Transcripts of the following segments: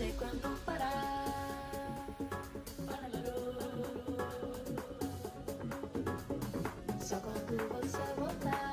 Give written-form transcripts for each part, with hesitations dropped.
sé cuándo parar. Só quando você voltar.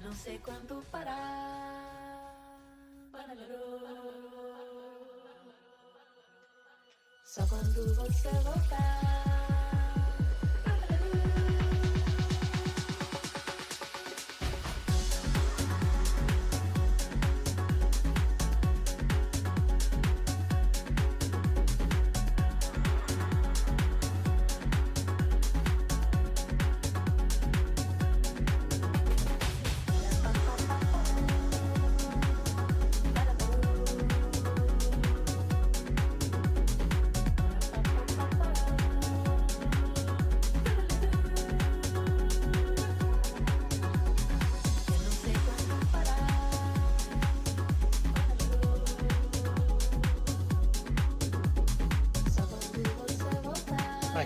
Não sei quando parar. Só quando você voltar.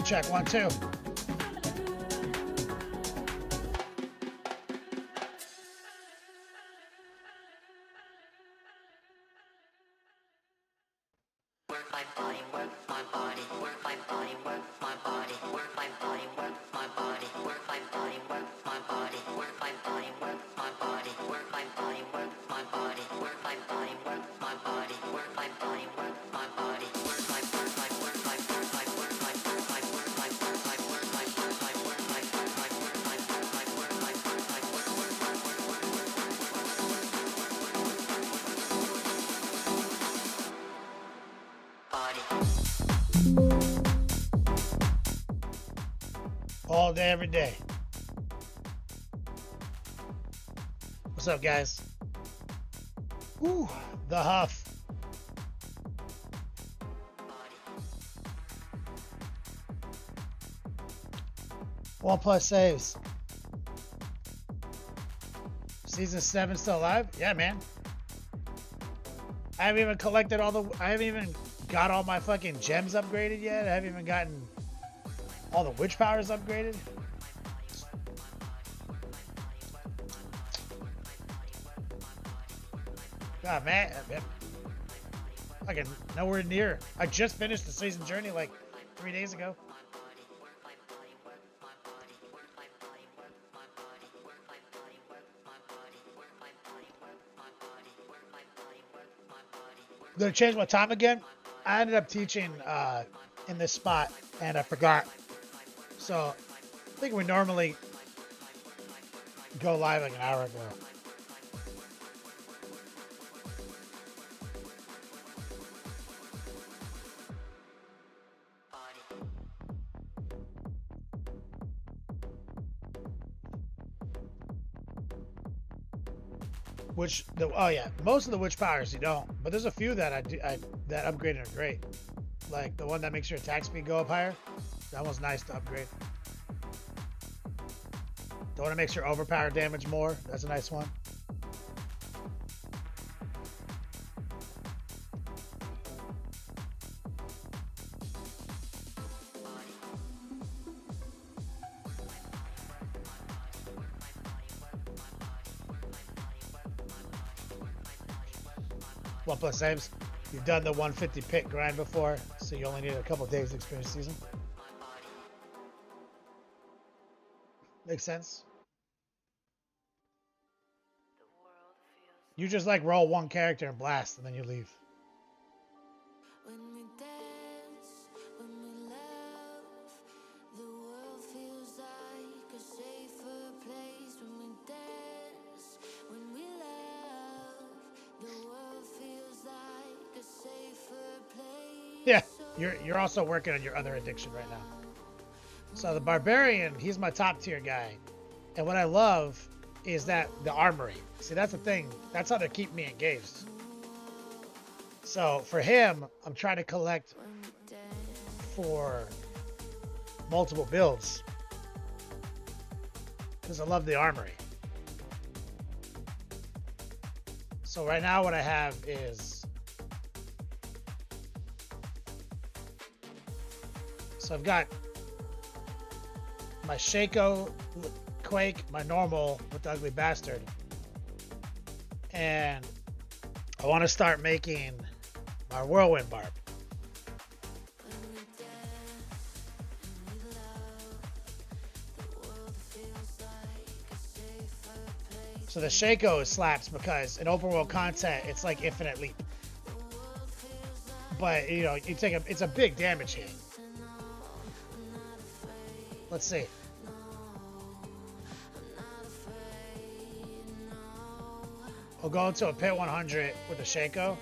Check 1, 2. Work my body, work my body, work my body, work my body, work my body, work my body, work my body, work my body, work my body, work my body, work my body, work my body, work my body, work my body, work my body, work my body, work my work my work my work my work my work my work my work my work my work my work my work my work my work my work my work my all day, every day. What's up, guys? Ooh, the huff. One plus saves. Season 7 still alive? Yeah, man. I haven't even collected all the. I haven't even got all my fucking gems upgraded yet. I haven't even gotten all the witch powers upgraded. God, man. Fucking nowhere near. I just finished the season journey like 3 days ago. I'm gonna change my time again. I ended up teaching in this spot and I forgot. So I think we normally go live like an hour ago. Which the oh yeah, most of the witch powers you don't, but there's a few that that upgraded are great. Like the one that makes your attack speed go up higher. That one's nice to upgrade. The one that makes your overpower damage more. That's a nice one. 1 plus saves. You've done the 150 pit grind before, so you only need a couple days to experience season. Makes sense. You just like roll one character and blast, and then you leave. When we dance, when we love, the world feels like a safer place. When we dance, when we love, the world feels like a safer place. Yeah, you're also working on your other addiction right now. So the Barbarian, he's my top tier guy. And what I love is that the armory. See, that's the thing. That's how they keep me engaged. So for him, I'm trying to collect for multiple builds because I love the armory. So right now what I have is, so I've got my Shaco Quake, my normal with the Ugly Bastard, and I want to start making my Whirlwind Barb. So the Shaco slaps because in open world content it's like infinite leap, but you know you take it's a big damage hit. Let's see. We'll go into a pit 100 with the Shaco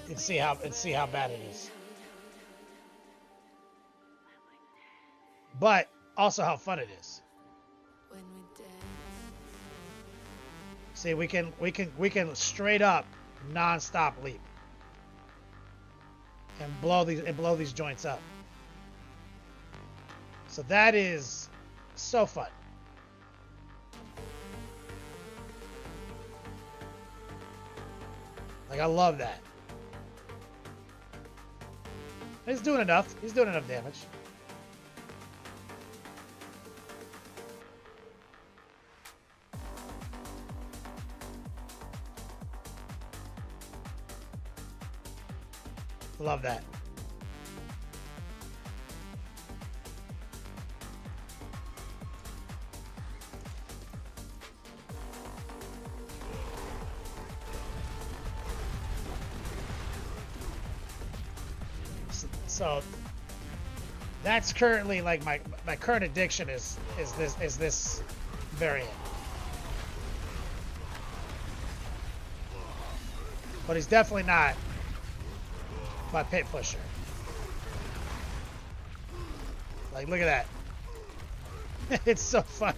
and see how bad it is, but also how fun it is. See, we can straight up non-stop leap and blow these joints up. So that is so fun. Like, I love that. He's doing enough. He's doing enough damage. Love that. So that's currently like my current addiction is this variant. But he's definitely not my pit pusher. Like, look at that. It's so fun.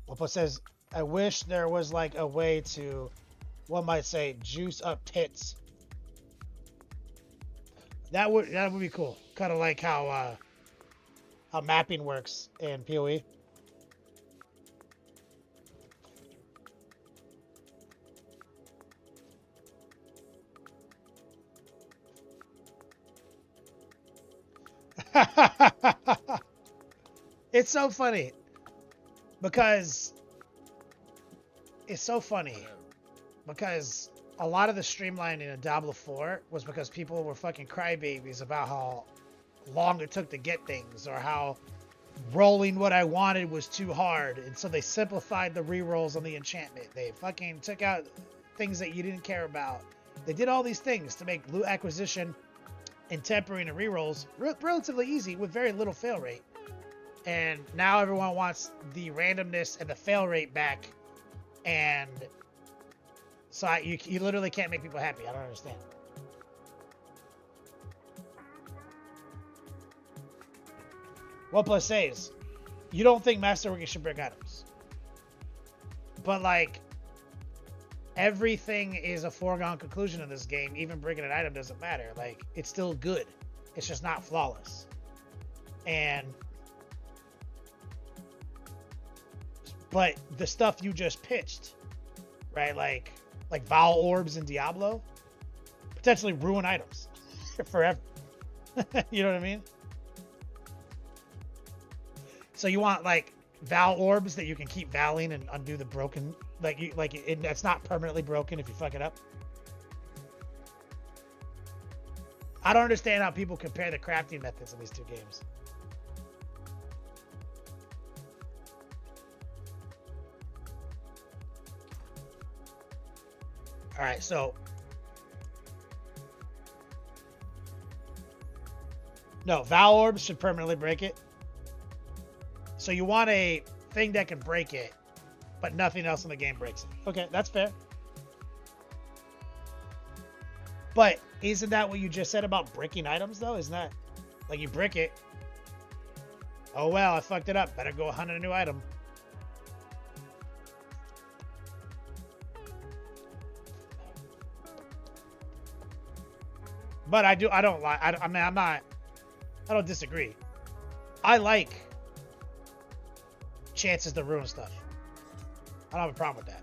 Opa says, I wish there was like a way to, one might say, juice up pits. That would be cool. Kind of like how mapping works in POE. It's so funny because a lot of the streamlining in Diablo 4 was because people were fucking crybabies about how long it took to get things, or how rolling what I wanted was too hard, and so they simplified the rerolls on the enchantment. They fucking took out things that you didn't care about. They did all these things to make loot acquisition and tempering and rerolls relatively easy with very little fail rate. And now everyone wants the randomness and the fail rate back, and so you literally can't make people happy. I don't understand. One plus saves. You don't think Masterworking should bring items, but like everything is a foregone conclusion in this game. Even bringing an item doesn't matter. Like, it's still good. It's just not flawless. But the stuff you just pitched right? Like Vowel Orbs in Diablo, potentially ruin items forever. You know what I mean? So you want like Val Orbs that you can keep valing and undo the broken, that's not permanently broken if you fuck it up. I don't understand how people compare the crafting methods in these two games. All right, so no, Val Orbs should permanently break it. So you want a thing that can break it, but nothing else in the game breaks it. Okay, that's fair. But isn't that what you just said about breaking items, though? Isn't that like you break it? Oh, well, I fucked it up. Better go hunt a new item. But I don't disagree. I like chances to ruin stuff. I don't have a problem with that.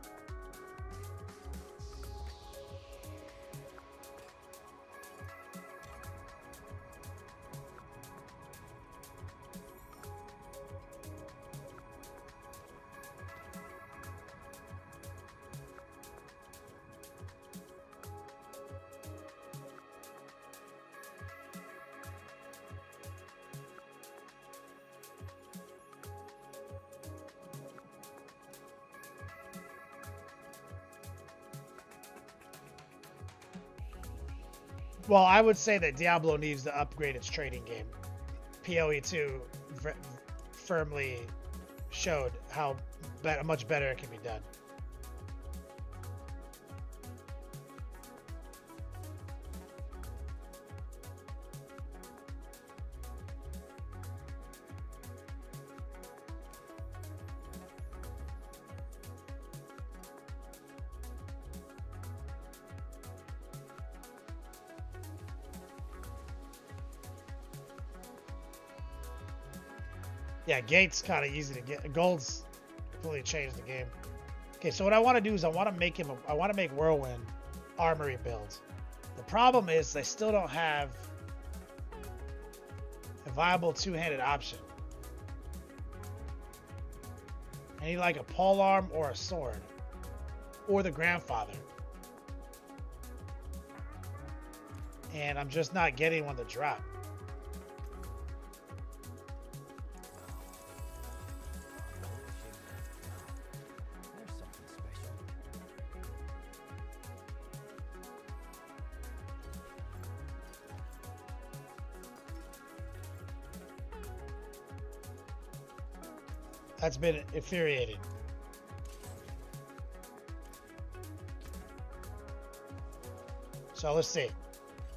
Well, I would say that Diablo needs to upgrade its trading game. POE2 firmly showed how much better it can be done. Yeah, gate's kind of easy to get. Gold's completely changed the game. Okay, so what I want to do is I want to make Whirlwind armory builds. The problem is I still don't have a viable two-handed option. I need like a polearm or a sword, or the grandfather. And I'm just not getting one to drop. That's been infuriating. So let's see.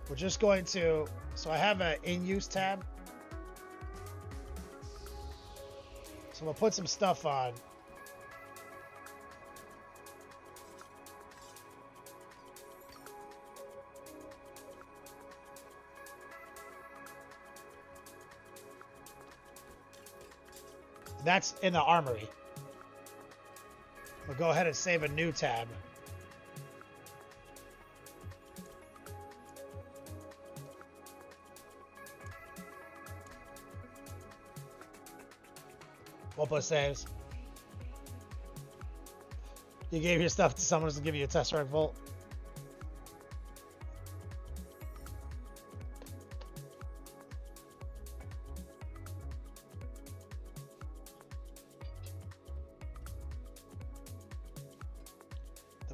We're just going to, so I have an in-use tab. So we'll put some stuff on. That's in the armory. We'll go ahead and save a new tab. We'll put saves. You gave your stuff to someone to give you a Tesseract Volt.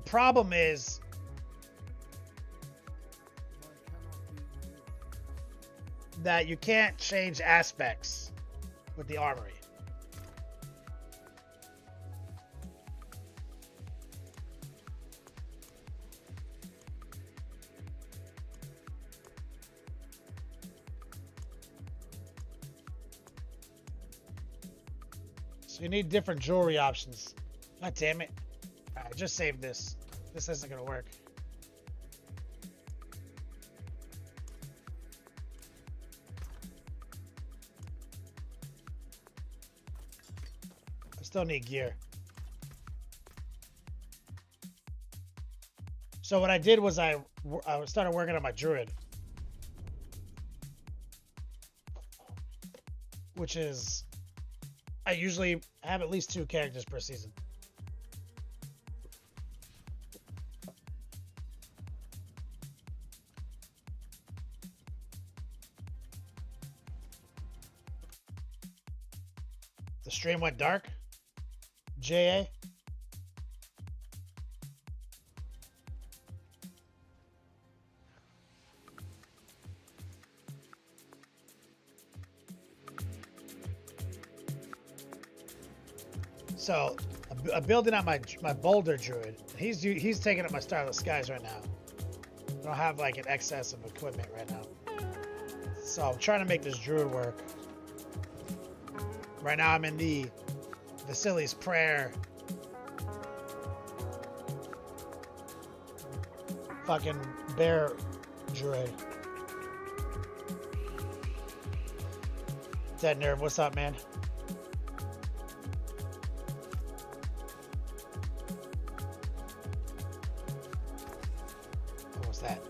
Problem is that you can't change aspects with the armory. So you need different jewelry options. God damn it. Alright, just save this. This isn't gonna work. I still need gear. So what I did was I started working on my druid, which is I usually have at least 2 characters per season. The stream went dark. JA. So I'm building out my Boulder Druid. He's taking up my Starless Skies right now. I don't have like an excess of equipment right now. So I'm trying to make this Druid work. Right now I'm in the Vasily's Prayer fucking bear Druid. Dead Nerve, what's up, man? What was that?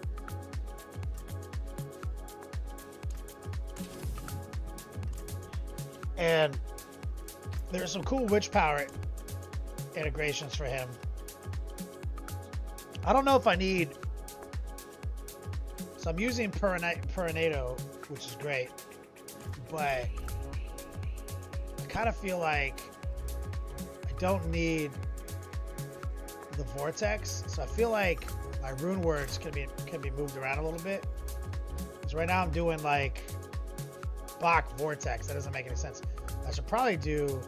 And there's some cool witch power integrations for him. I don't know if I need. So I'm using Perinato, which is great, but I kind of feel like I don't need the vortex. So I feel like my rune words can be moved around a little bit. Because right now I'm doing like Bach vortex. That doesn't make any sense. I should probably do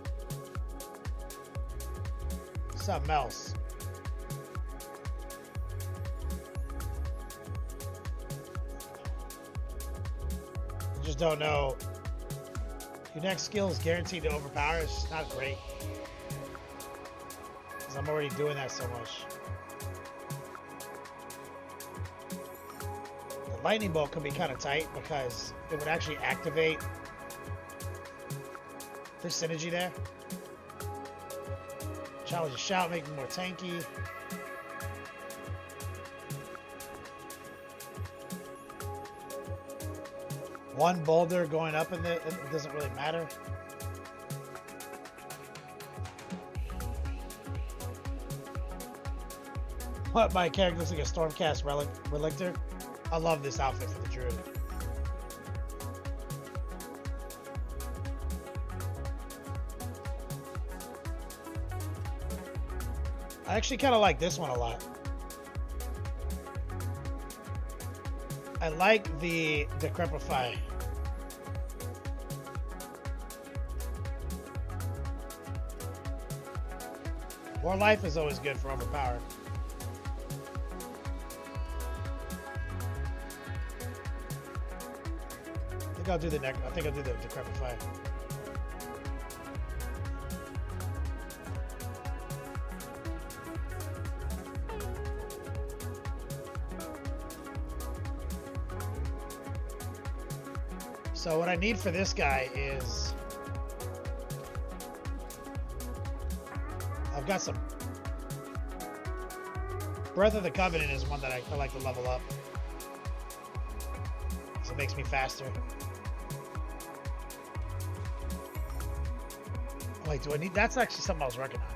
something else. I just don't know. Your next skill is guaranteed to overpower. It's just not great. Because I'm already doing that so much. The lightning bolt could be kind of tight because it would actually activate this synergy there. Challenge a shout, make me more tanky. One boulder going up in it doesn't really matter. What, my character looks like a Stormcast Relictor? I love this outfit for the Druid. I actually kind of like this one a lot. I like the Decrepify. More life is always good for overpowered. I think I'll do the Decrepify. So what I need for this guy is I've got some Breath of the Covenant is one that I like to level up. So it makes me faster. Wait, do I need? That's actually something I was working on.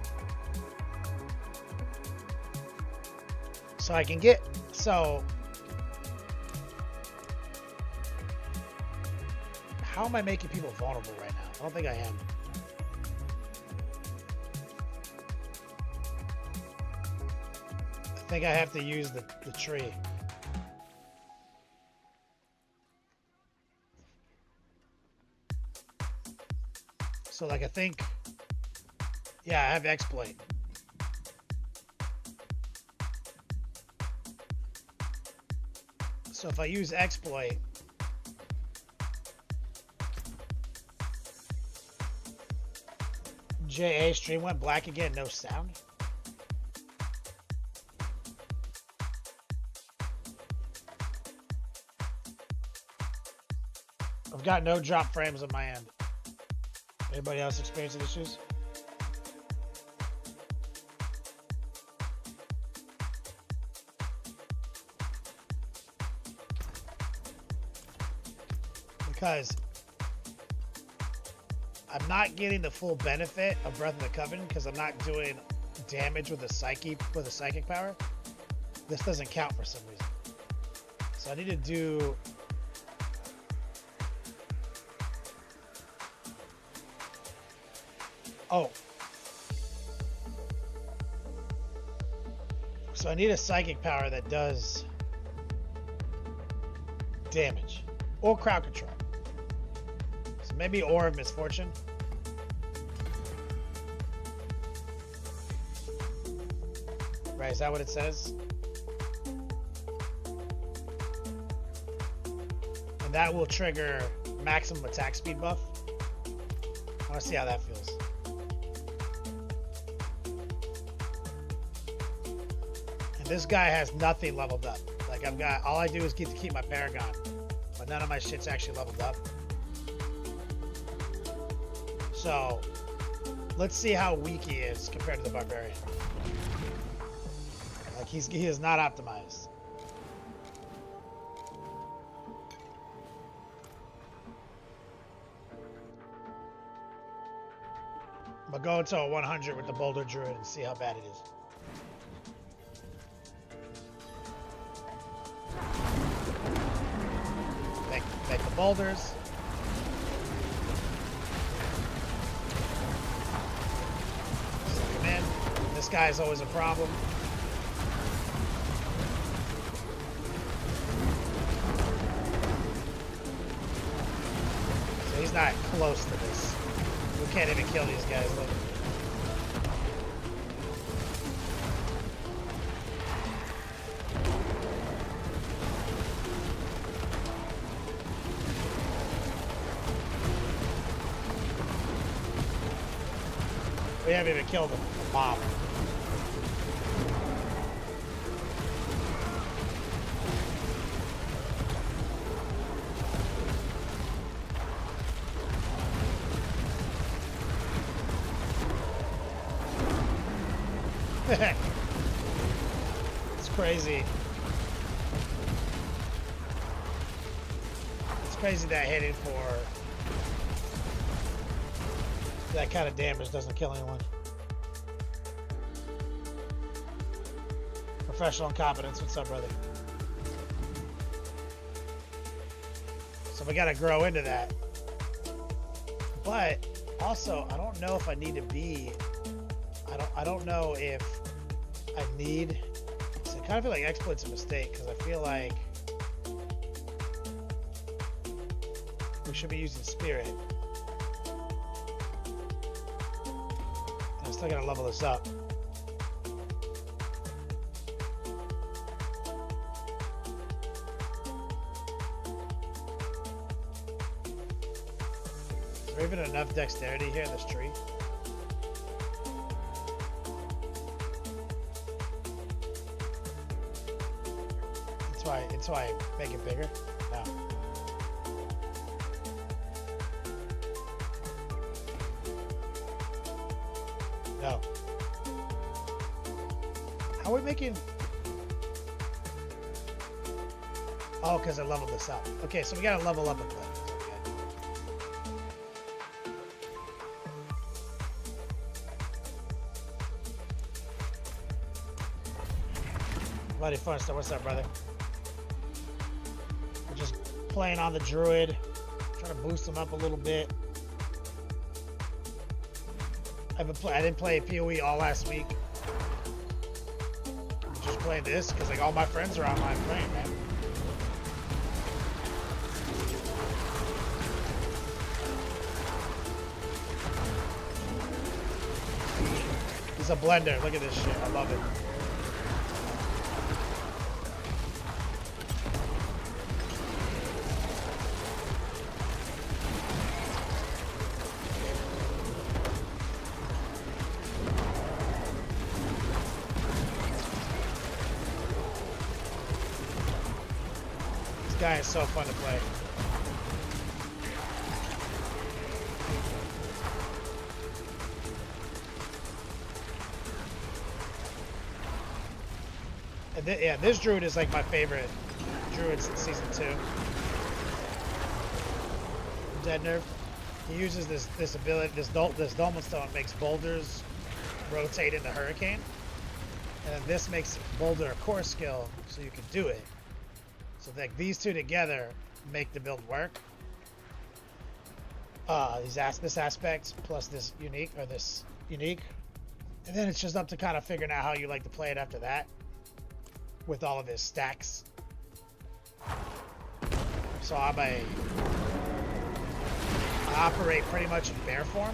So I can get, so how am I making people vulnerable right now? I don't think I am. I think I have to use the tree. So like I think, yeah, I have exploit. So if I use exploit, JA stream went black again, no sound. I've got no drop frames on my end. Anybody else experiencing issues? because I'm not getting the full benefit of Breath of the Covenant because I'm not doing damage with a psychic power. This doesn't count for some reason. So I need to do. Oh. So I need a psychic power that does damage or crowd control. So maybe Aura of Misfortune. Right, is that what it says? And that will trigger maximum attack speed buff. I want to see how that feels. And this guy has nothing leveled up. Like I've got, all I do is get to keep my Paragon, but none of my shit's actually leveled up. So let's see how weak he is compared to the Barbarian. Like he is not optimized. I'm gonna go into a 100 with the Boulder Druid and see how bad it is. Make the boulders. Suck him in. This guy is always a problem. So he's not close to this. We can't even kill these guys. Look. We haven't even killed him. A mob. It's crazy. It's crazy that hitting for that kind of damage doesn't kill anyone. Professional incompetence. What's up, brother? So we gotta grow into that. But also, I don't know if I need to be. I don't know if I need. So I kind of feel like exploit's a mistake because I feel like we should be using spirit. And I'm still gonna level this up. Is there even enough dexterity here in this tree? That's why I make it bigger. No. No. How are we making? Oh, because I leveled this up. Okay, so we gotta level up a bit. Bloody fun stuff. What's up, brother? We're just playing on the druid, trying to boost him up a little bit. I didn't play POE all last week. I'm just playing this because like all my friends are online playing, man. He's a blender. Look at this shit. I love it. This guy is so fun to play. And yeah, this druid is like my favorite druid since season 2. dead nerf. He uses this ability, this Dolmen Stone makes boulders rotate into Hurricane, and then this makes Boulder a core skill, so you can do it. So like these two together make the build work. This aspect plus this unique, and then it's just up to kind of figuring out how you like to play it after that, with all of his stacks. So I operate pretty much in bear form.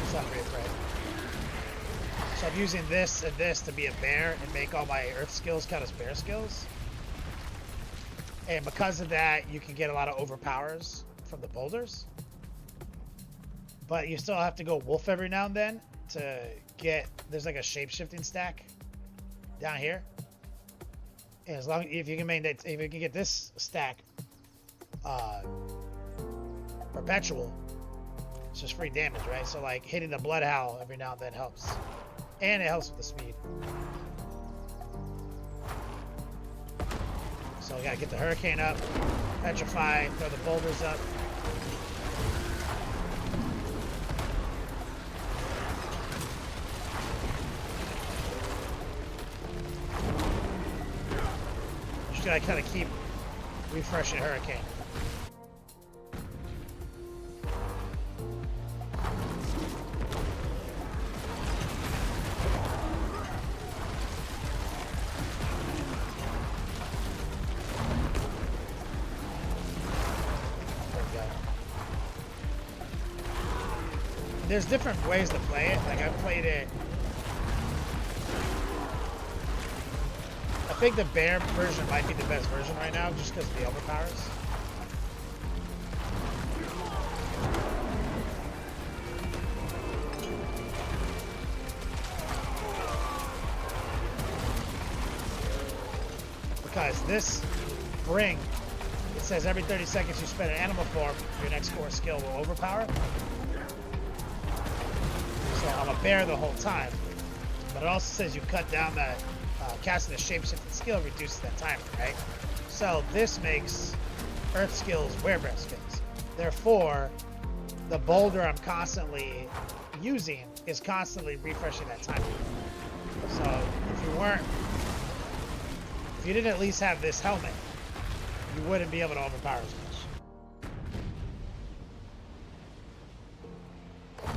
What's up, Fred? So I'm using this and this to be a bear and make all my earth skills count as bear skills. And because of that, you can get a lot of overpowers from the boulders. But you still have to go wolf every now and then to get, there's like a shape-shifting stack down here. And as long if you can get this stack perpetual, it's just free damage, right? So like hitting the blood howl every now and then helps. And it helps with the speed. So we gotta get the hurricane up, petrify, throw the boulders up. Just gotta kind of keep refreshing hurricane. There's different ways to play it. Like I've played it. I think the bear version might be the best version right now, just because of the overpowers. Because this bring, it says every 30 seconds you spend an animal form, your next core skill will overpower. So I'm a bear the whole time, but it also says you cut down that casting a shape-shifting skill reduces that timer, right? So this makes earth skills werebear skills. Therefore, the boulder I'm constantly using is constantly refreshing that timer. So if you didn't at least have this helmet, you wouldn't be able to overpower as much.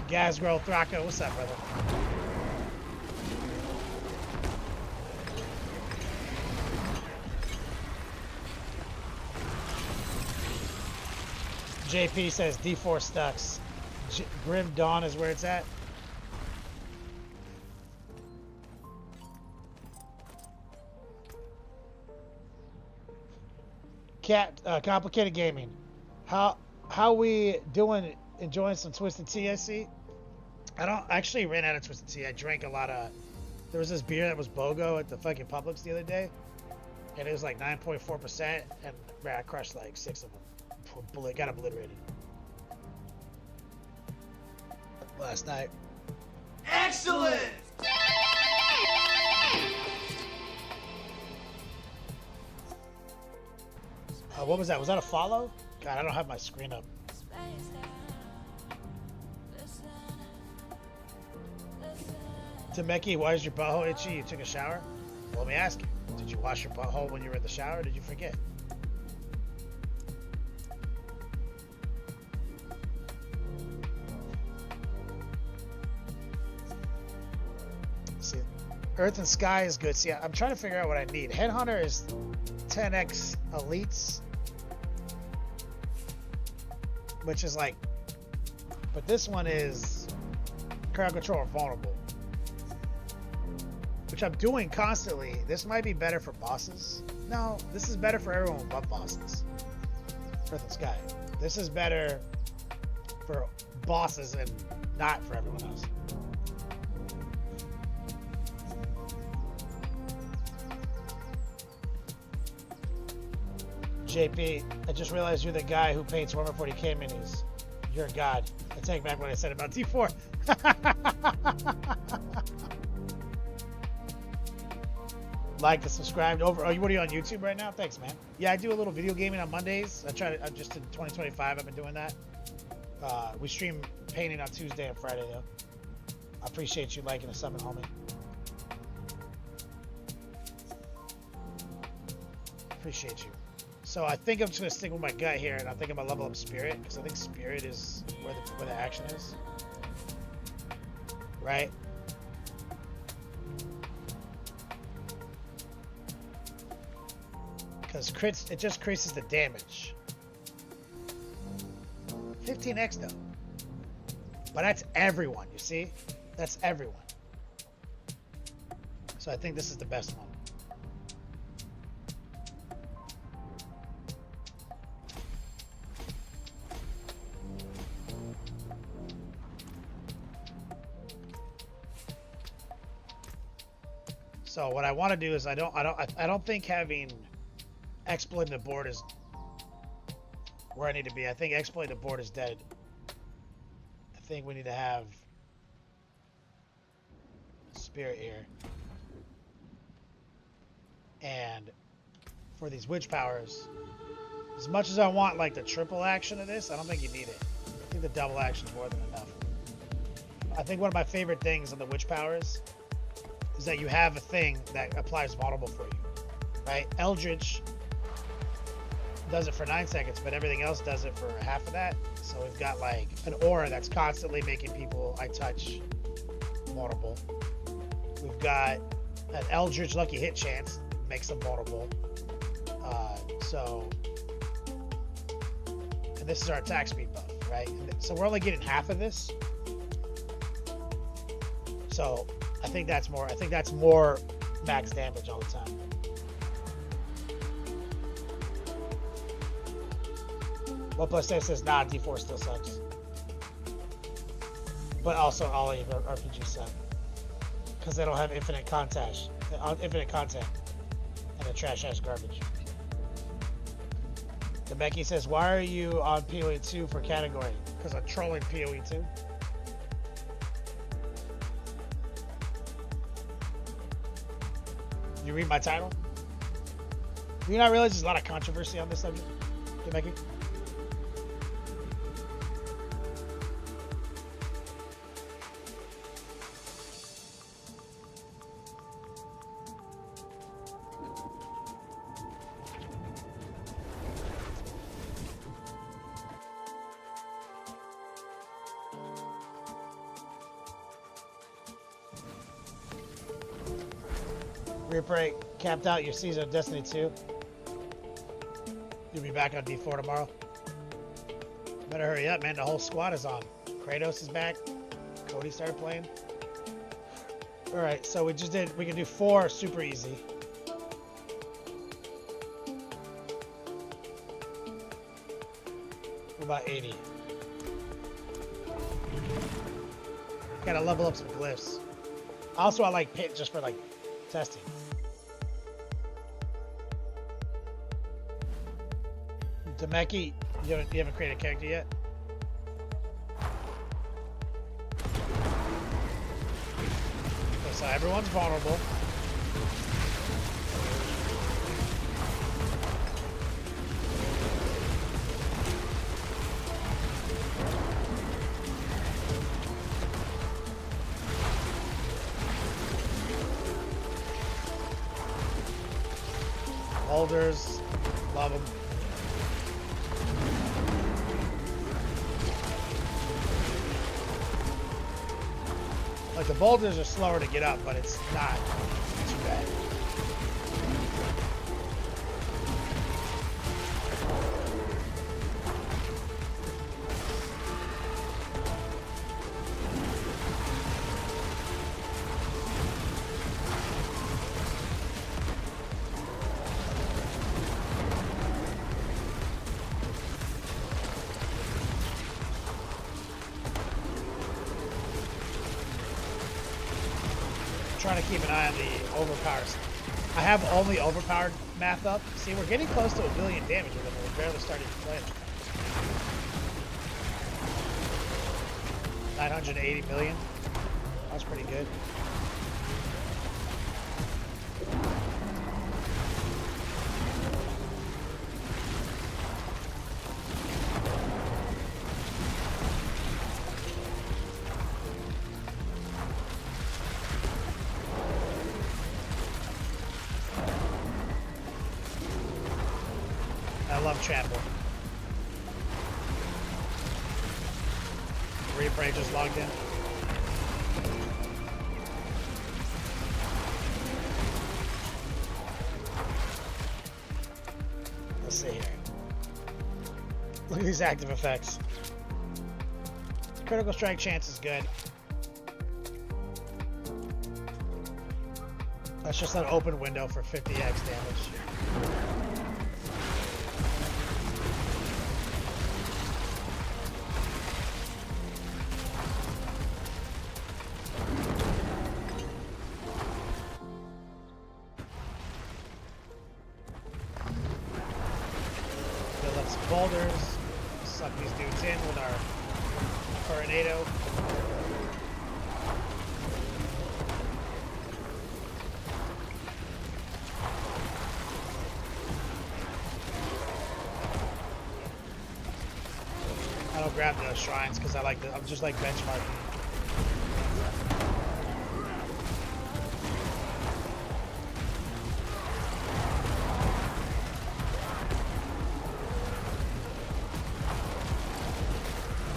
Gazgirl Thraka, what's up, brother? JP says D4 Stux. Grim Dawn is where it's at. Cat, Complicated Gaming. How we doing? Enjoying some Twisted Tea, I see. I actually ran out of Twisted Tea. I drank a lot of, there was this beer that was BOGO at the fucking Publix the other day, and it was like 9.4%, and I crushed like 6 of them. Got obliterated last night. Excellent! What was that? Was that a follow? God, I don't have my screen up. Temeki, why is your butthole itchy? You took a shower? Well, let me ask you. Did you wash your butthole when you were in the shower, or did you forget? See, Earth and Sky is good. See, I'm trying to figure out what I need. Headhunter is 10x elites, which is like, but this one is crowd control or vulnerable, which I'm doing constantly. This might be better for bosses. No, this is better for everyone but bosses. Earth and Sky. This is better for bosses and not for everyone else. JP, I just realized you're the guy who paints 140k minis. You're a god. I take back what I said about D4. like and subscribed. Over. Oh, what are you on YouTube right now? Thanks, man. Yeah, I do a little video gaming on Mondays. I try to. Just in 2025, I've been doing that. We stream painting on Tuesday and Friday though. I appreciate you liking the summon, homie. Appreciate you. So I think I'm just gonna stick with my gut here, and I think I'm gonna level up Spirit because I think Spirit is where the action is. Right? Because crits, it just increases the damage. 15x though. But that's everyone, you see? That's everyone. So I think this is the best one. So what I want to do is I don't think having exploit the board is where I need to be. I think exploit the board is dead. I think we need to have Spirit here. And for these witch powers, as much as I want like the triple action of this, I don't think you need it. I think the double action is more than enough. I think one of my favorite things on the witch powers is that you have a thing that applies vulnerable for you, right? Eldritch does it for 9 seconds, but everything else does it for half of that. So we've got like an aura that's constantly making people I touch vulnerable. We've got an Eldritch lucky hit chance, makes them vulnerable. And this is our attack speed buff, right? So we're only getting half of this. So I think that's more max damage all the time. One plus 10 says nah, D4 still sucks. But also all of your RPGs suck. Because they don't have infinite content. And the trash ass garbage. The Becky says, why are you on POE2 for category? Because I'm trolling POE2. You read my title? Do you not realize there's a lot of controversy on this subject? Okay, Becky? Rear break, capped out your season of Destiny 2. You'll be back on D4 tomorrow. Better hurry up, man. The whole squad is on. Kratos is back. Cody started playing. Alright, so we can do 4 super easy. We're about 80. Gotta level up some glyphs. Also, I like Pit just for like testing. Demeki, you haven't created a character yet? Okay, so everyone's vulnerable. Boulders, love them. Like the boulders are slower to get up, but it's not too bad. Trying to keep an eye on the overpowers. I have only overpowered math up. See, we're getting close to 1 billion damage with them, and we're barely starting to play. 980 million. That's pretty good. love trample. Replay just logged in. Let's see here. Look at these active effects. Critical strike chance is good. That's just an open window for 50x damage. Build up some boulders. Suck these dudes in with our tornado. I don't grab the shrines because I'm just like benchmarking.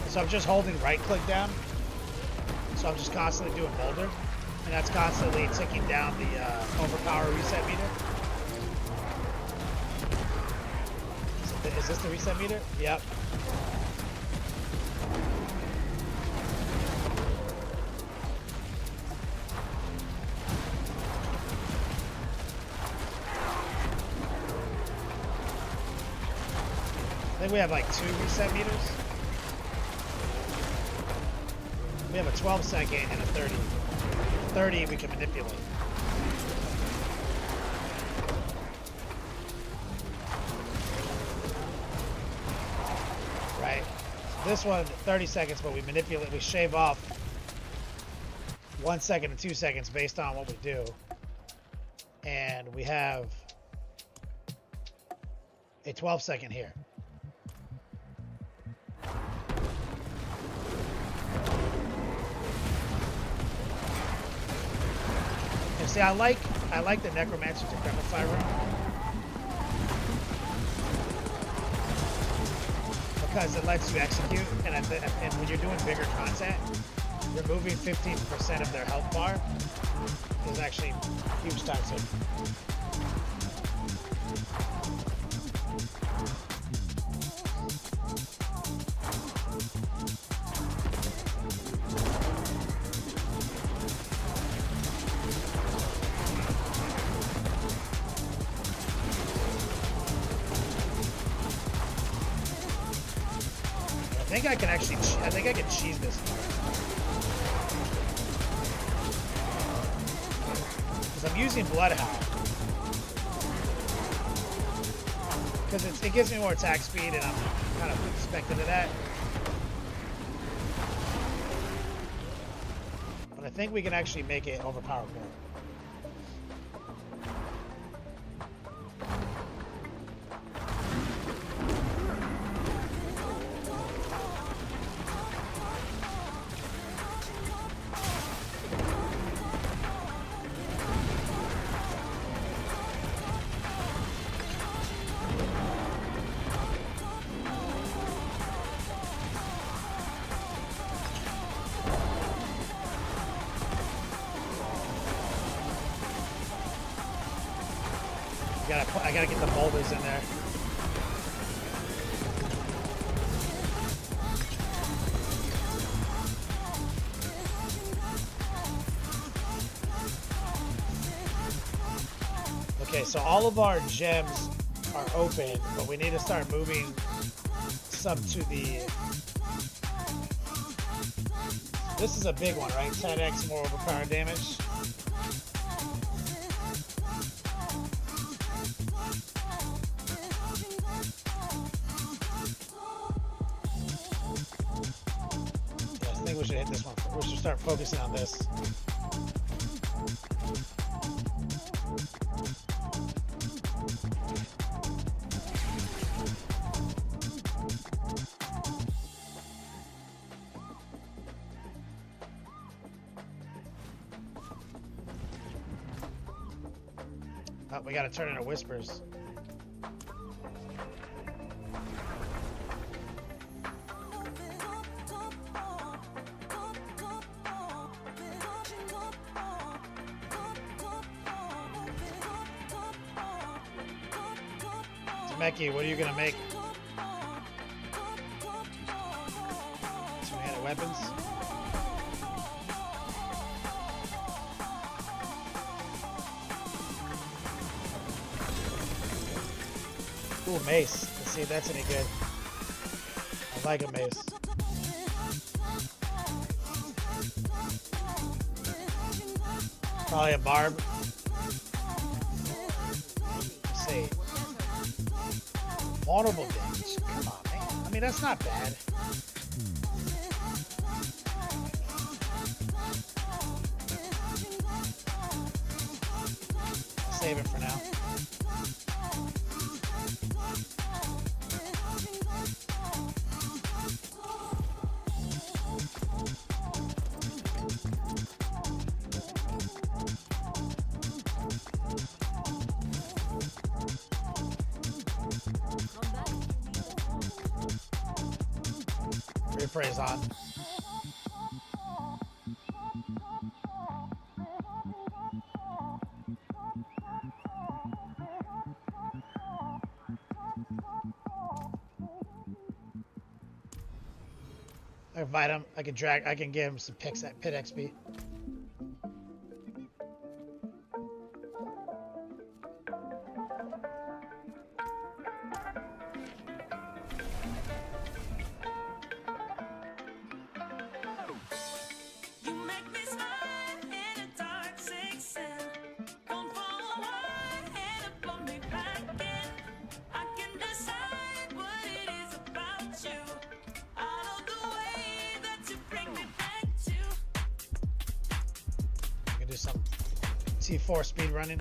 So I'm just holding right click down. So I'm just constantly doing boulder. And that's constantly ticking down the overpower reset meter. Is this the reset meter? Yep. I think we have like 2 reset meters. We have a 12 second and a 30. 30 we can manipulate. Right? This one, 30 seconds, but we manipulate, we shave off 1 second and 2 seconds based on what we do. And we have a 12 second here. See, I like the Necromancer's Decrepify room because it lets you execute, and when you're doing bigger content, removing 15% of their health bar is actually huge time saver. I think I can cheese this. Because I'm using Bloodhound. Because it gives me more attack speed and I'm kind of expecting to that. But I think we can actually make it overpower more. I gotta get the boulders in there. Okay, so all of our gems are open, but we need to start moving some to the... This is a big one, right? 10x more overpower damage. We should hit this one. We should start focusing on this. Oh, we gotta turn into whispers. Meki, what are you gonna make? Two-handed weapons. Ooh, mace. Let's see if that's any good. I like a mace. Probably a barb. Let's see. Vulnerable damage. Come on, man. I mean, that's not bad. Save it for now. Rephrase on. I invite him. I can give him some picks at Pit XP. Do some T4 speed running.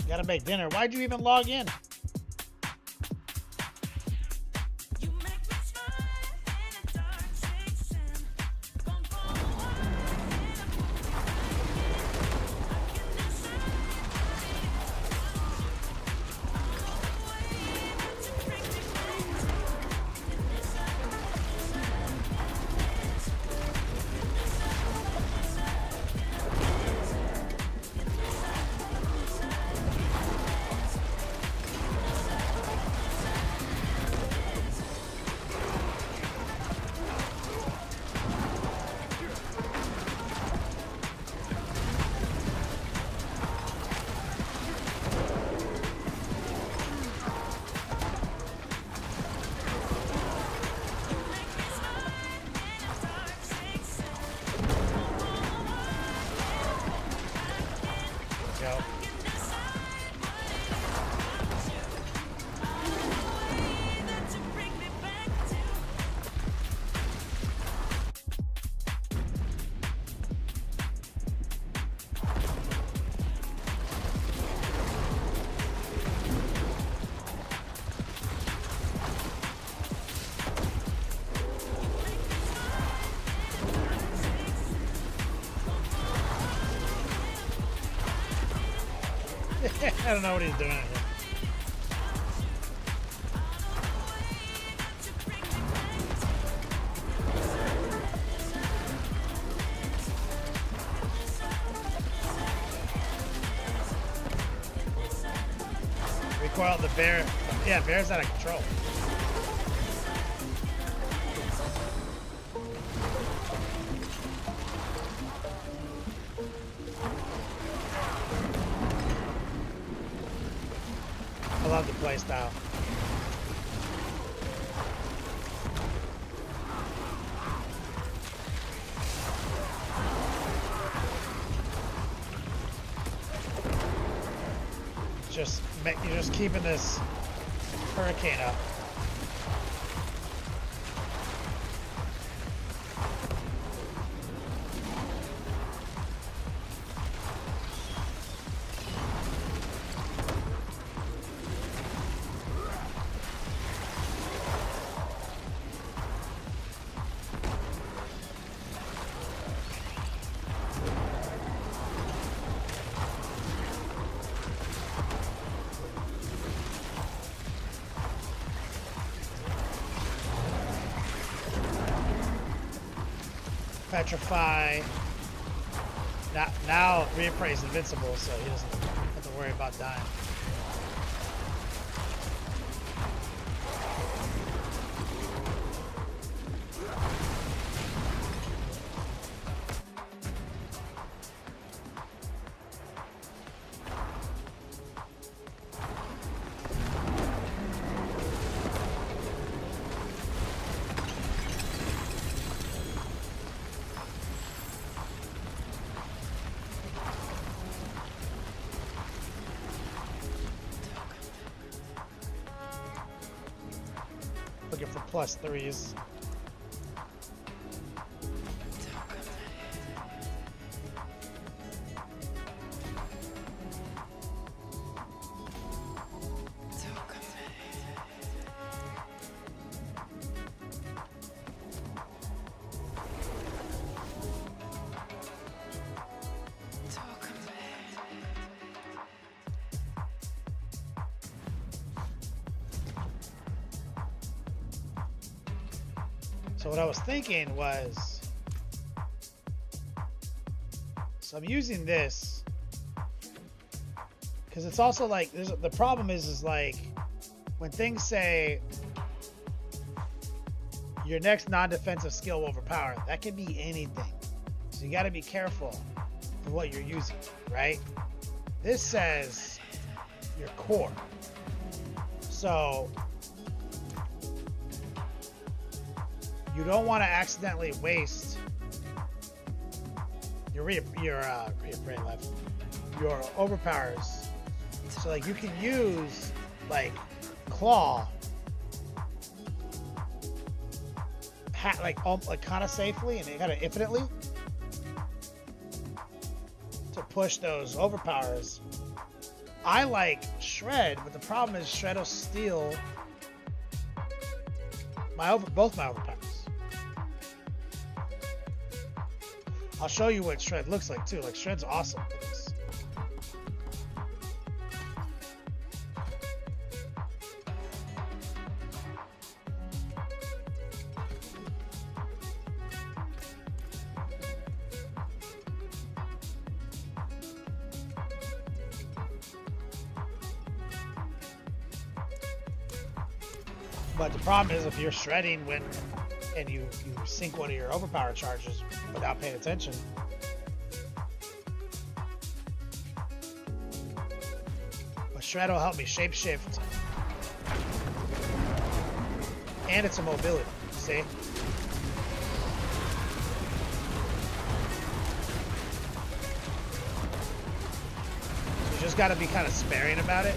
Gotta make dinner. Why'd you even log in? I don't know what he's doing here. Recoil the bear. Yeah, bear's out of control. I love the play style. You're just keeping this hurricane up. Petrify. Now Reappraise is invincible, so he doesn't have to worry about dying. Looking for +3s. So what I was thinking was, so I'm using this because it's also like the problem is like when things say your next non-defensive skill will overpower, that can be anything. So you got to be careful of what you're using, right? This says your core. So you don't want to accidentally waste your overpowers. So like you can use like claw, like kind of safely and kind of infinitely to push those overpowers. I like shred, but the problem is shred will steal both my overpowers. I'll show you what shred looks like too. Like shred's awesome for this. But the problem is if you're shredding and you sink one of your overpower charges without paying attention. But shred will help me shapeshift. And it's a mobility, see? So you just gotta be kind of sparing about it.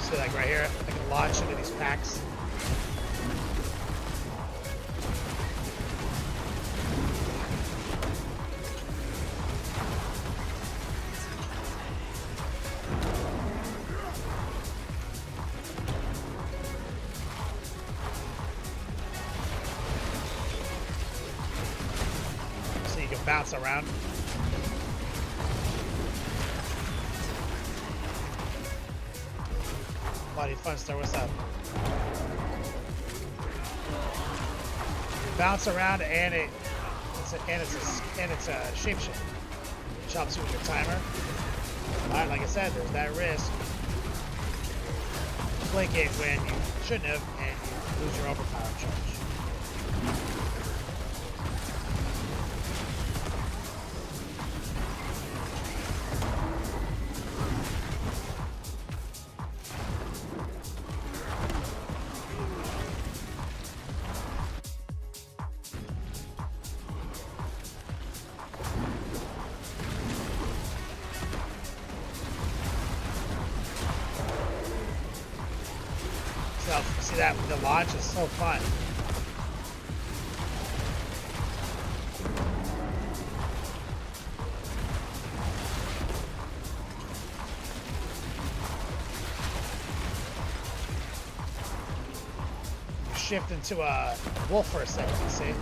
So like right here, I can launch into these packs. So you can bounce around. Body Funster, what's up? You bounce around and it's a shapeshift, which helps you with your timer. But like I said, there's that risk. Blink it when you shouldn't have, and you lose your overpower charge. See that the launch is so fun. shift into a wolf for a second, you see?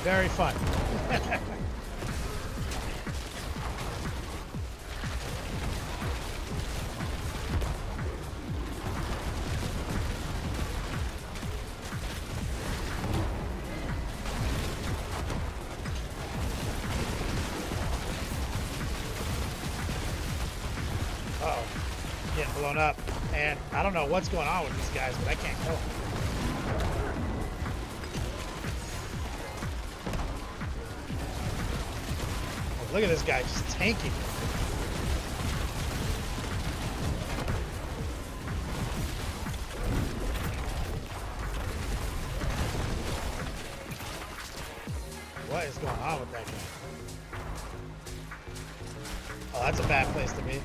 Very fun. Uh-oh. Getting blown up. And I don't know what's going on with these guys, but I can't kill them. Look at this guy just tanking. What is going on with that guy? Oh, that's a bad place to be.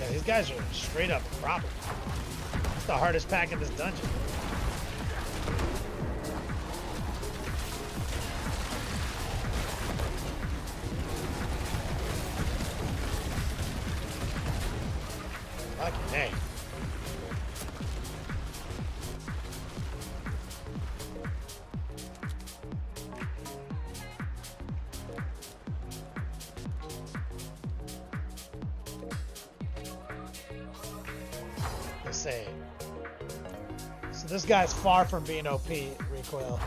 Yeah, these guys are straight up a problem. It's the hardest pack in this dungeon. Lucky day. Let's say. So this guy's far from being OP, recoil.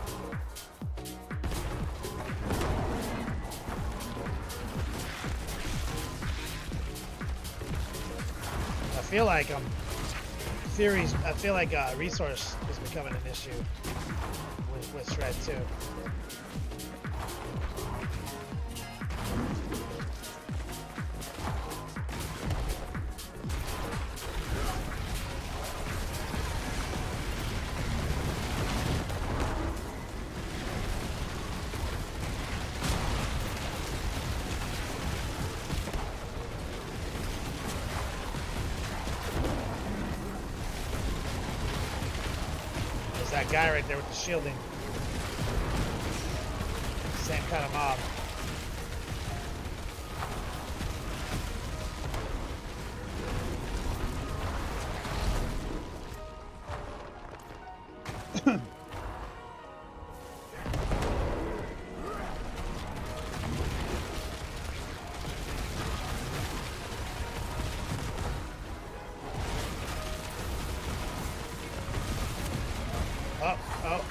I feel like I feel like resource is becoming an issue with Shred too. That guy right there with the shielding. Same kind of mob.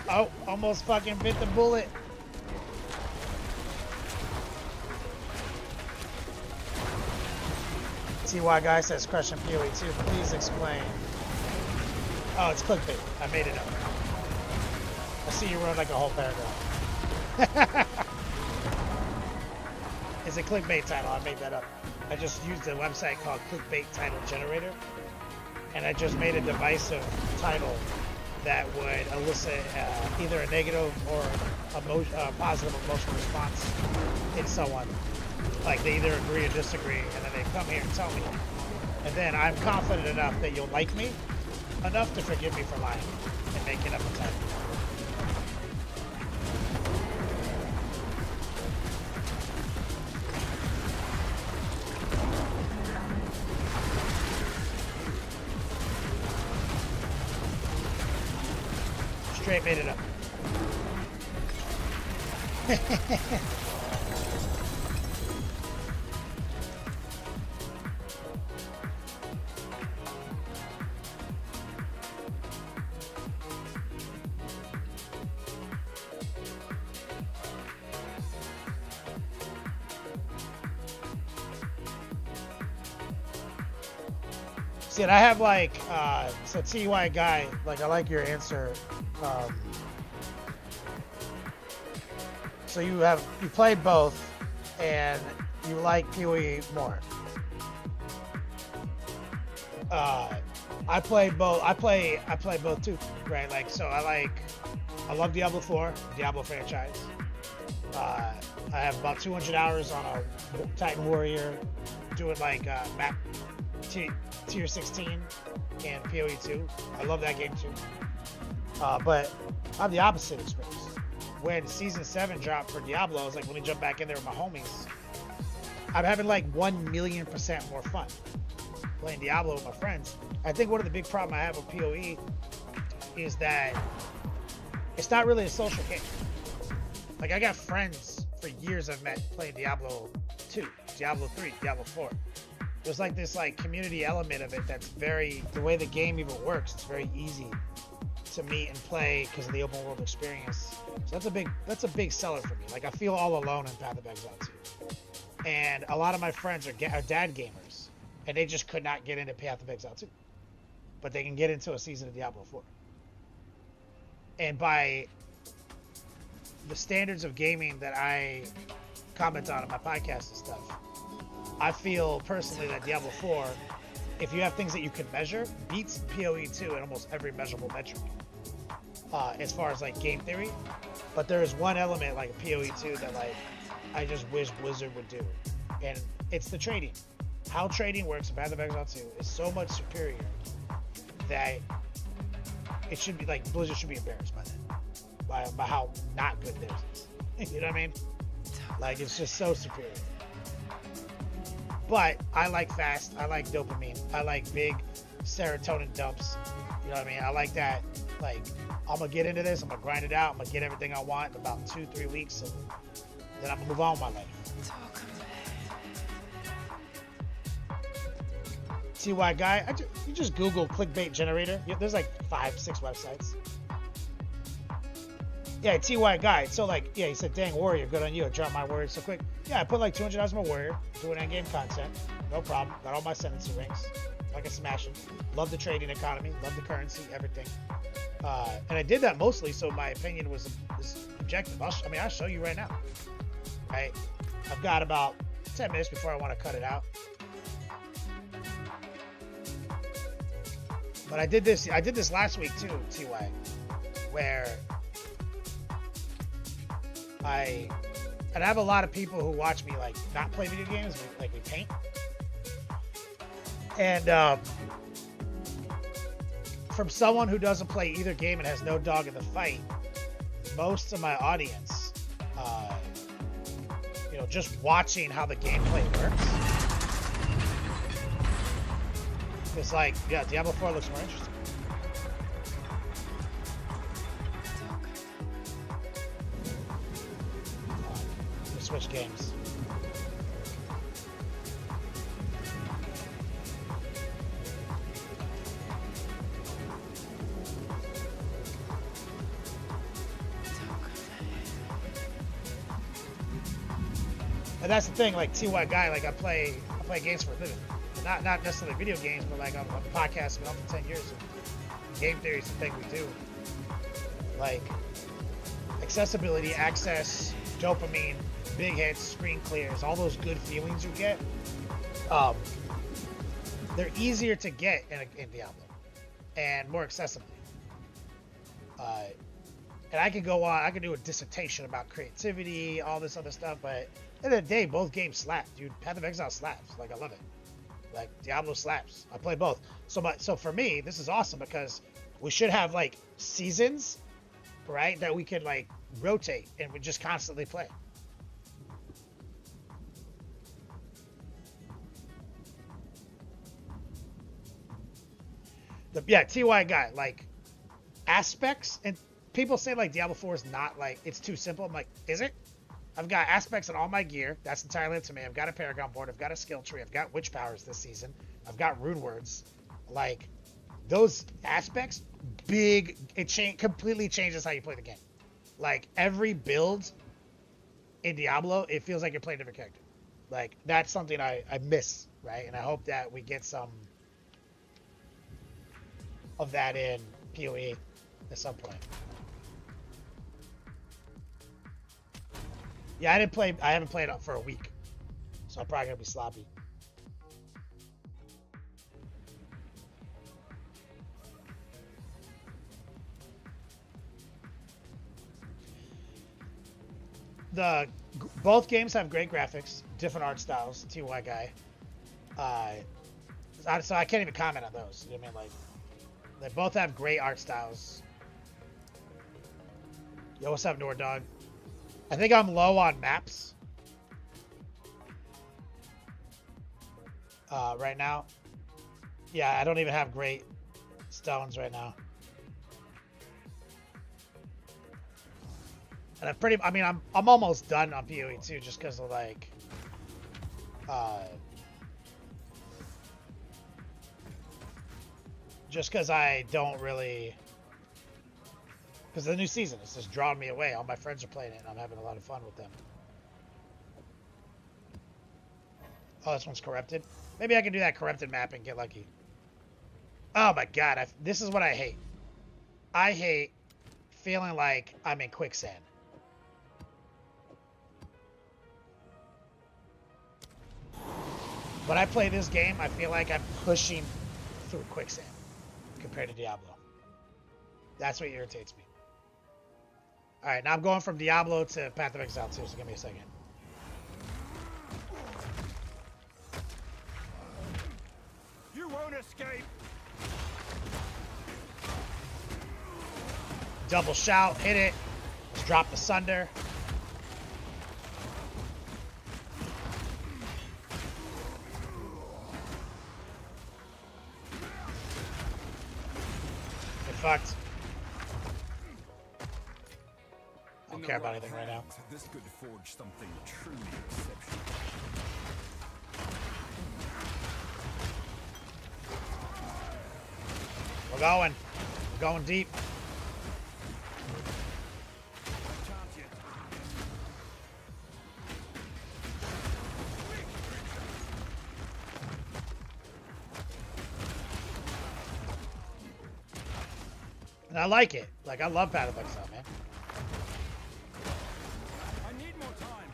Oh, almost fucking bit the bullet. TY guy says crushing POE2. Please explain. Oh, it's clickbait. I made it up. I see you wrote like a whole paragraph. It's a clickbait title. I made that up. I just used a website called Clickbait Title Generator, and I just made a divisive title that would elicit either a negative or a positive emotional response in someone. Like they either agree or disagree, and then they come here and tell me. And then I'm confident enough that you'll like me enough to forgive me for lying and making up a title. Straight made it up. See, and I have like, so TY guy, like I like your answer. So you played both, and you like POE more. I played both. I play both too, right? Like, so I love Diablo 4, Diablo franchise. I have about 200 hours on a Titan Warrior, doing like map tier 16 and POE2. I love that game too. But I have the opposite experience. When season 7 dropped for Diablo, I was like, let me jump back in there with my homies. I'm having like 1,000,000% more fun playing Diablo with my friends. I think one of the big problems I have with PoE is that it's not really a social game. Like, I got friends for years I've met playing Diablo 2, Diablo 3, Diablo 4. There's like this like community element of it that's very, the way the game even works, it's very easy to meet and play because of the open world experience. So that's a big seller for me. Like, I feel all alone in Path of Exile 2. And a lot of my friends are dad gamers, and they just could not get into Path of Exile 2. But they can get into a season of Diablo 4. And by the standards of gaming that I comment on in my podcast and stuff, I feel personally that Diablo 4, if you have things that you can measure, beats POE2 in almost every measurable metric. As far as like game theory, but there is one element like POE2 that like I just wish Blizzard would do, and it's the trading. How trading works in Path of Exile 2 is so much superior that it should be like Blizzard should be embarrassed by that, by how not good theirs is. You know what I mean? Like, it's just so superior. But I like fast. I like dopamine. I like big serotonin dumps. You know what I mean? I like that. Like, I'm gonna get into this. I'm gonna grind it out. I'm gonna get everything I want in about 2-3 weeks, and then I'm gonna move on with my life. TY guy, you just Google clickbait generator. There's like 5-6 websites. Yeah, TY guy. So like, yeah, he said, "Dang warrior, good on you. I dropped my warrior so quick." Yeah, I put like 200 hours in my warrior, doing end game content. No problem. Got all my ascendancy rings. I can smash them. Love the trading economy. Love the currency. Everything. And I did that mostly so my opinion was objective. I'll show you right now. Right? I've got about 10 minutes before I want to cut it out. But I did this last week too, TY, where I have a lot of people who watch me like not play video games, like we paint. And from someone who doesn't play either game and has no dog in the fight, most of my audience, just watching how the gameplay works, it's like, yeah, Diablo 4 looks more interesting. We'll switch games. And that's the thing, like TY guy, like I play games for a living. Not necessarily video games, but like I'm podcasting for 10 years. Game theory is the thing we do. Like accessibility, access, dopamine, big hits, screen clears, all those good feelings you get. They're easier to get in Diablo and more accessibly. And I could go on, I could do a dissertation about creativity, all this other stuff, but at the end of the day, both games slap, dude. Path of Exile slaps. Like, I love it. Like, Diablo slaps. I play both. So for me, this is awesome because we should have, like, seasons, right, that we could, like, rotate and we just constantly play. TY guy, like, aspects, and people say, like, Diablo 4 is not, like, it's too simple. I'm like, is it? I've got aspects on all my gear. That's entirely up to me. I've got a Paragon board. I've got a skill tree. I've got witch powers this season. I've got rune words. Like, those aspects, big, completely changes how you play the game. Like, every build in Diablo, it feels like you're playing a different character. Like, that's something I miss, right? And I hope that we get some of that in PoE at some point. Yeah, I didn't play. I haven't played it for a week, so I'm probably gonna be sloppy. Both games have great graphics, different art styles. TY guy. So I can't even comment on those. You know what I mean? Like, they both have great art styles. Yo, what's up, Nord Dog? I think I'm low on maps right now. Yeah, I don't even have great stones right now. And I'm almost done on POE2 just because of like, just because I don't really, because the new season is just drawing me away. All my friends are playing it, and I'm having a lot of fun with them. Oh, this one's corrupted. Maybe I can do that corrupted map and get lucky. Oh my god, this is what I hate. I hate feeling like I'm in quicksand. When I play this game, I feel like I'm pushing through quicksand compared to Diablo. That's what irritates me. Alright, now I'm going from Diablo to Path of Exile 2, so give me a second. You won't escape. Double shout, hit it. Let's drop the Sunder. Get fucked. I don't care about anything right now. This could forge something truly exceptional. We're going. We're going deep. And I like it. Like, I love Path of Exile, man. I need more time.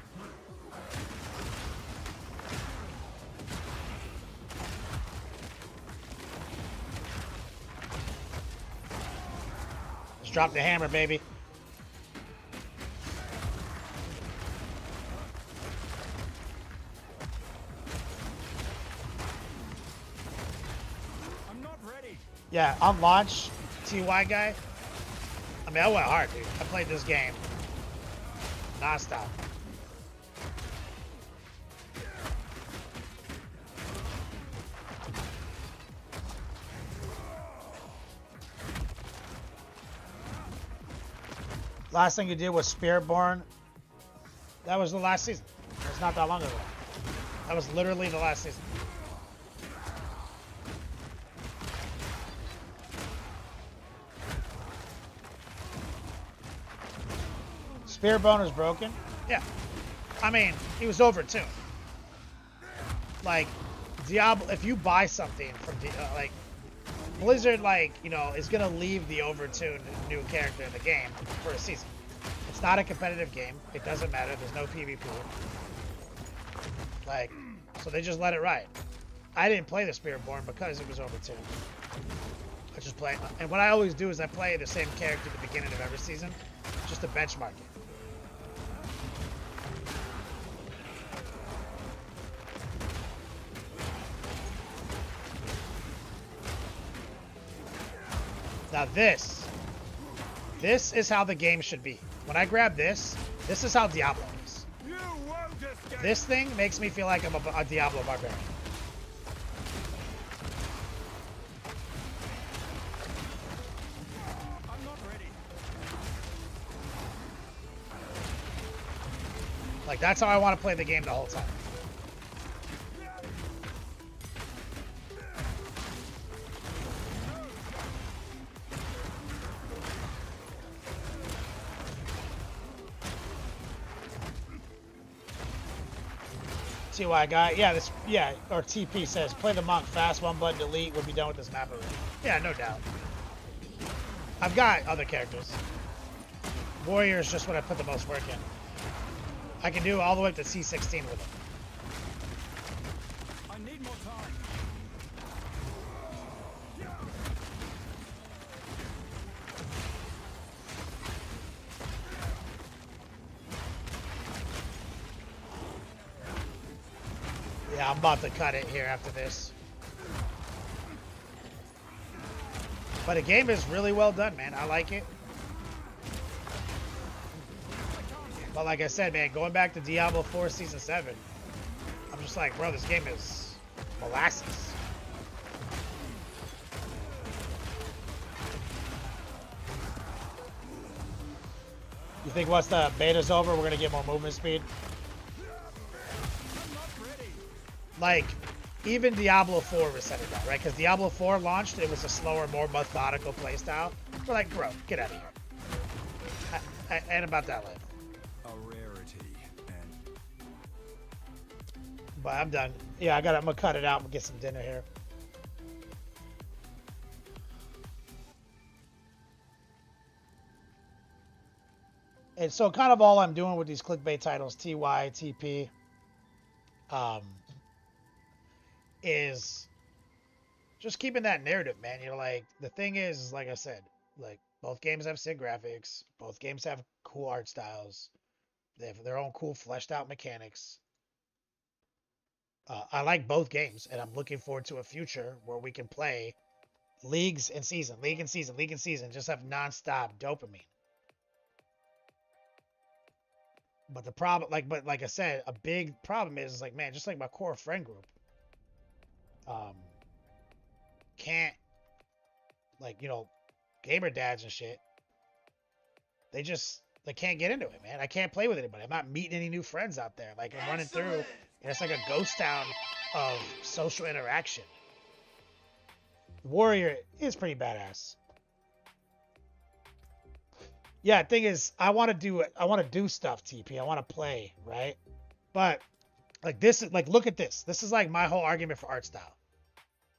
Let's drop the hammer, baby. I'm not ready. Yeah, on launch, TY guy. I mean, I went hard, dude. I played this game non-stop. Last thing you did was Spiritborn. That was the last season. It's not that long ago. That was literally the last season. Spiritborn is broken? Yeah. I mean, he was overtuned. Like, Diablo, if you buy something from, like, Blizzard, like, you know, is going to leave the overtuned new character in the game for a season. It's not a competitive game. It doesn't matter. There's no PvP. Like, so they just let it ride. I didn't play the Spiritborn because it was overtuned. I just play, and what I always do is I play the same character at the beginning of every season, just to benchmark it. Now this is how the game should be. When I grab this is how Diablo is. You won't escape. This thing makes me feel like I'm a Diablo Barbarian. I'm not ready. Like, that's how I want to play the game the whole time. TY guy, yeah, or TP says, play the monk fast, one button delete, we'll be done with this map already. Yeah, no doubt. I've got other characters. Warrior is just what I put the most work in. I can do all the way up to C16 with him. I need more time. Yeah, I'm about to cut it here after this. But the game is really well done, man. I like it. But like I said, man, going back to Diablo 4 Season 7, I'm just like, bro, this game is molasses. You think once the beta's over, we're going to get more movement speed? I'm not ready. Like, even Diablo 4 was centered that, right? Because Diablo 4 launched, it was a slower, more methodical playstyle. We're like, bro, get out of here. I ain't about that life. A rarity, and But I'm done. Yeah, I'm gonna cut it out and get some dinner here. And so kind of all I'm doing with these clickbait titles, TY, TP, is just keeping that narrative, man. You know, like, the thing is, like I said, like, both games have sick graphics. Both games have cool art styles. They have their own cool fleshed out mechanics. I like both games, and I'm looking forward to a future where we can play leagues and season, league and season, league and season, just have nonstop dopamine. But the problem, but like I said, a big problem is like, man, just like my core friend group, can't, like, you know, gamer dads and shit. They can't get into it, man. I can't play with anybody. I'm not meeting any new friends out there. Like, I'm running through, and it's like a ghost town of social interaction. Warrior is pretty badass. Yeah, the thing is, I want to do stuff, TP. I want to play, right? But like this is like, look at this. This is like my whole argument for art style.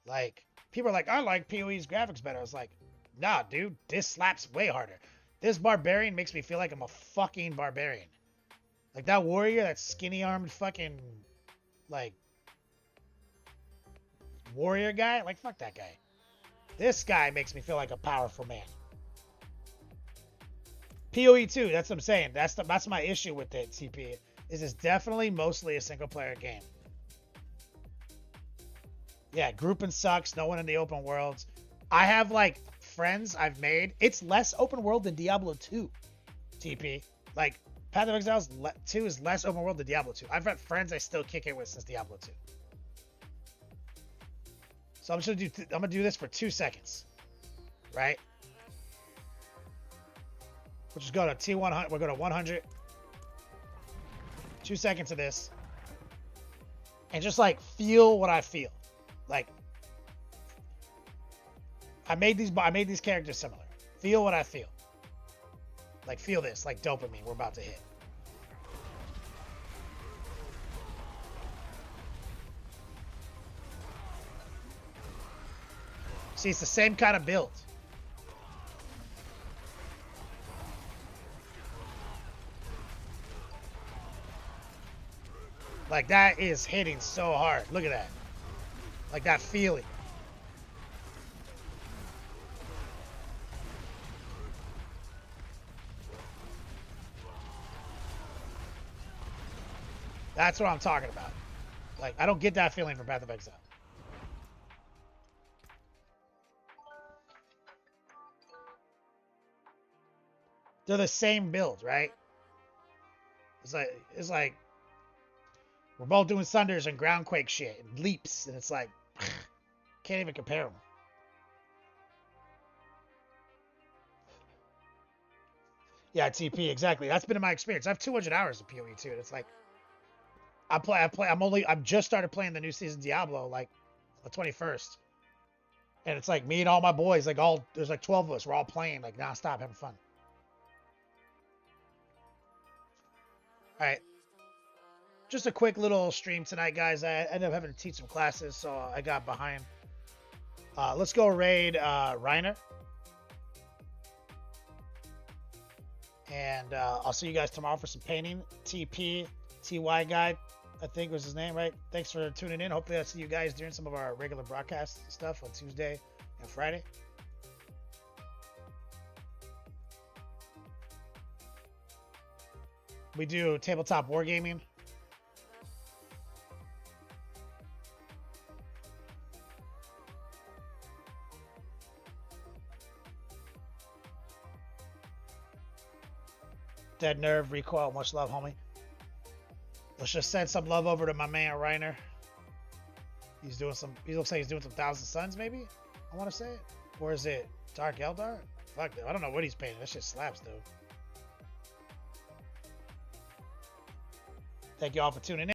Like, people are like, I like POE's graphics better. I was like, nah, dude, this slaps way harder. This Barbarian makes me feel like I'm a fucking barbarian. Like, that warrior, that skinny armed fucking, like, warrior guy, like, fuck that guy. This guy makes me feel like a powerful man. POE2, that's what I'm saying. That's my issue with it, TP. Is it's definitely mostly a single player game. Yeah, grouping sucks. No one in the open worlds. I have, like, friends I've made. It's less open world than Diablo 2, TP. Like, Path of Exile 2 is less open world than Diablo 2. I've got friends I still kick it with since Diablo 2. So I'm gonna do this for 2 seconds, right? We'll just go to T100. We'll go to 100. 2 seconds of this, and just like feel what I feel. Like, I made these characters similar. Feel what I feel. Like, feel this, like dopamine we're about to hit. See, it's the same kind of build. Like, that is hitting so hard. Look at that. Like, that feeling. That's what I'm talking about. Like, I don't get that feeling from Path of Exile. They're the same build, right? It's like we're both doing Sunders and Groundquake shit and leaps, and it's like, can't even compare them. Yeah, TP, exactly. That's been in my experience. I have 200 hours of POE2, and it's like, I'm just started playing the new season Diablo, like, the 21st. And it's like me and all my boys, like, there's like 12 of us. We're all playing, like, nonstop, having fun. All right. Just a quick little stream tonight, guys. I ended up having to teach some classes, so I got behind. Let's go raid Reiner. And I'll see you guys tomorrow for some painting. TY guy, I think was his name, right? Thanks for tuning in. Hopefully I'll see you guys during some of our regular broadcast stuff on Tuesday and Friday. We do tabletop wargaming. Dead Nerve, Recoil, much love, homie. Let's just send some love over to my man Reiner. He's doing some. He looks like he's doing some Thousand Suns, maybe. I want to say, or is it Dark Eldar? Fuck, I don't know what he's painting. That shit slaps, dude. Thank you all for tuning in.